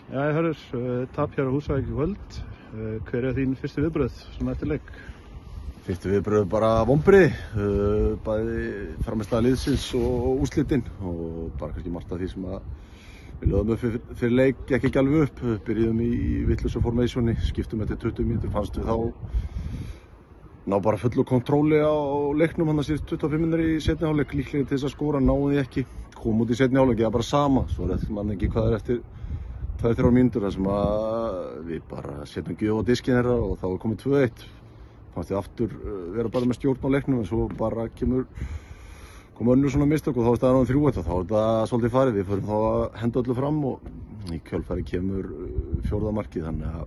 Já, hörður, tap hér á Húsavík í kvöld. Hver þín fyrstu viðbrögð svona eftir leik? Fyrstu viðbrögð bara vonbrigði, bæði frammistaða liðsins og úrslitin og bara kannski margt af því sem við lögðum upp fyrir leik, gekk ekki alveg upp, byrjuðum í vitlausu formationi, skiptum eftir 20 mínútur, fannst við þá ná bara fullu kontróli á leiknum hann að síðust 25 mínútur í seinni hálfleik, líklega til þess að skora, náði því ekki, kom út í seinni hálfleik, það bara sama, svo mann ekki hvað eftir 2-3 mínútur þar sem við bara setjum gjöf á diskinn þeirra og þá komið 2-1. Fannst við aftur vera bara með stjórn á leiknum en svo bara kom önnur svona mistök og þá er staðan 3-1 og þá er það svolítið farið. Við förum þá að henda öllu fram og í kjölfari kemur 4. markið þannig að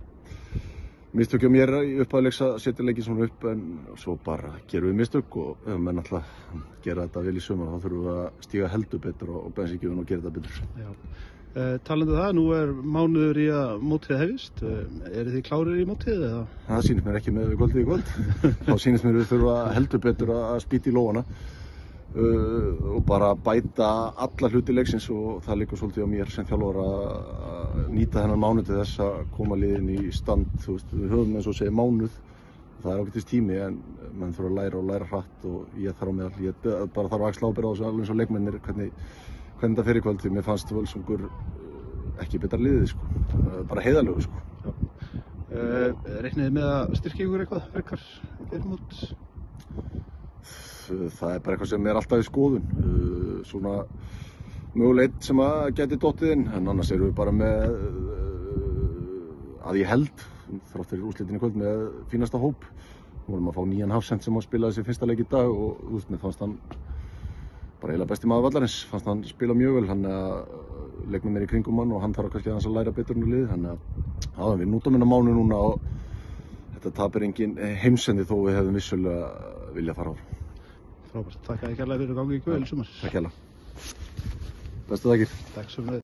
mistök hjá mér í upphafið leiks að setja leikinn svona upp en svo bara gerum við mistök og ef menn ætla að gera þetta vel í sumar þá þurfum við að stíga heldur betur og bensíngjöfin og gera þetta betur. Já. Talandi það, nú er mánuður í að mótið hefist. Eru þið klárir í mótið eða? Það sýnist mér ekki með kvöldið í kvöld. Þá sýnist mér við þurfum heldur betur að spýta í lófana og bara bæta alla hluti leiksins og það liggur svolítið á mér sem þjálfara að nýta þennan mánuð til þess að koma liðin í stand. Þú veist, við höfum eins og segja mánuð, það er ágætis tími en menn þurfa að læra hratt og ég þarf á meðal. Ég bara þarf að axla ábyrgð á þessu alveg eins og leikmennir hvernig þetta fer í kvöld því mér fannst Völsungur ekki betra liðið sko, bara heiðarlegu sko. Reiknið þið með að styrkja ykkur eitthvað frekar fyrir mót? Það er bara eitthvað sem er alltaf í skoðun, svona mögulega einn sem að gæti dottið inn en annars erum við bara með, að ég held, þrátt fyrir úrslitin í kvöld með fínasta hóp. Við vorum að fá nýjan Hafsend sem að spila þessi fyrsta leik í dag og þú veist, mér fannst hann bara eiginlega besti maður vallarins, fannst hann spila mjög vel, þannig að leikmennir í kringum hann og hann þarf kannski aðeins að læra betur um liðið, þannig að við nútum hennar mánu núna og þetta tapir engin heimsendi þó við hefðum vissulega viljað fara á. Frábært, takk að þið kærlega fyrir gangi í kvöld í sumar. Takk hérlega. Bestu þakkir. Takk sömuleiðis.